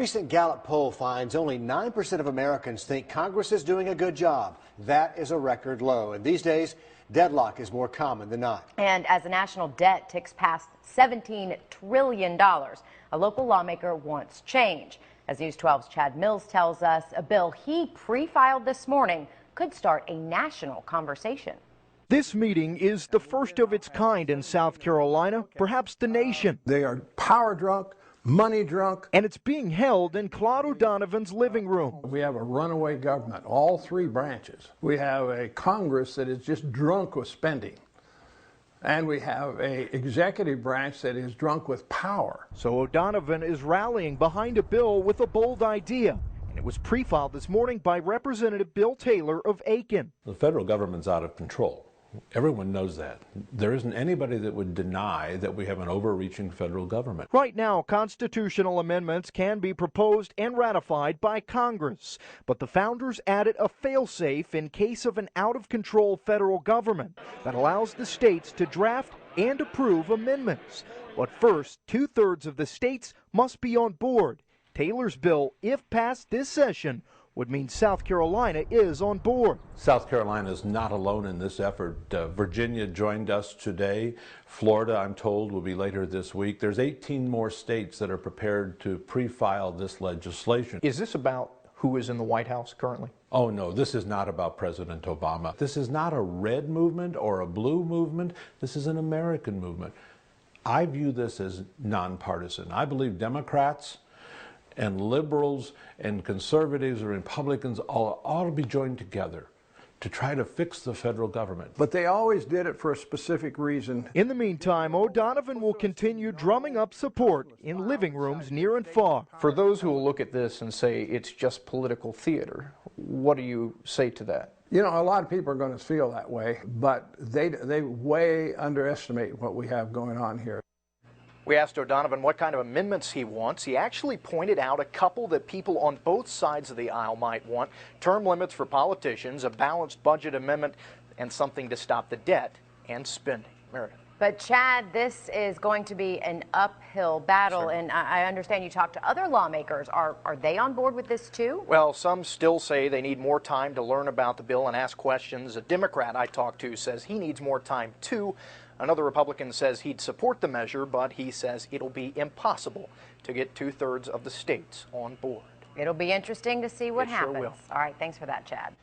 recent Gallup poll finds only 9% of Americans think Congress is doing a good job. That is a record low. And these days, deadlock is more common than not. And as the national debt ticks past $17 trillion, a local lawmaker wants change. As News 12's Chad Mills tells us, a bill he pre-filed this morning could start a national conversation. This meeting is the first of its kind in South Carolina, perhaps the nation. They are power drunk, money drunk. And it's being held in Claude O'Donovan's living room. We have a runaway government, all three branches. We have a Congress that is just drunk with spending. And we have an executive branch that is drunk with power. So O'Donovan is rallying behind a bill with a bold idea. And it was pre-filed this morning by Representative Bill Taylor of Aiken. The federal government's out of control. Everyone knows that. There isn't anybody that would deny that we have an overreaching federal government. Right now, constitutional amendments can be proposed and ratified by Congress. But the founders added a fail-safe in case of an out-of-control federal government that allows the states to draft and approve amendments. But first, 2/3 of the states must be on board. Taylor's bill, if passed this session, would mean South Carolina is on board. South Carolina is not alone in this effort. Virginia joined us today. Florida, I'm told, will be later this week. There's 18 more states that are prepared to pre-file this legislation. Is this about who is in the White House currently? Oh no, this is not about President Obama. This is not a red movement or a blue movement. This is an American movement. I view this as nonpartisan. I believe Democrats and liberals and conservatives and Republicans all ought to be joined together to try to fix the federal government. But they always did it for a specific reason. In the meantime, O'Donovan will continue drumming up support in living rooms near and far. For those who will look at this and say it's just political theater, what do you say to that? You know, a lot of people are going to feel that way, but they way underestimate what we have going on here. We asked O'Donovan what kind of amendments he wants. He actually pointed out a couple that people on both sides of the aisle might want: term limits for politicians, a balanced budget amendment, and something to stop the debt and spending. Meredith. But Chad, this is going to be an uphill battle, Sure. and I understand you talked to other lawmakers. Are they on board with this too? Well, some still say they need more time to learn about the bill and ask questions. A Democrat I talked to says he needs more time too. Another Republican says he'd support the measure, but he says it'll be impossible to get 2/3 of the states on board. It'll be interesting to see what happens. Sure will. All right, thanks for that, Chad.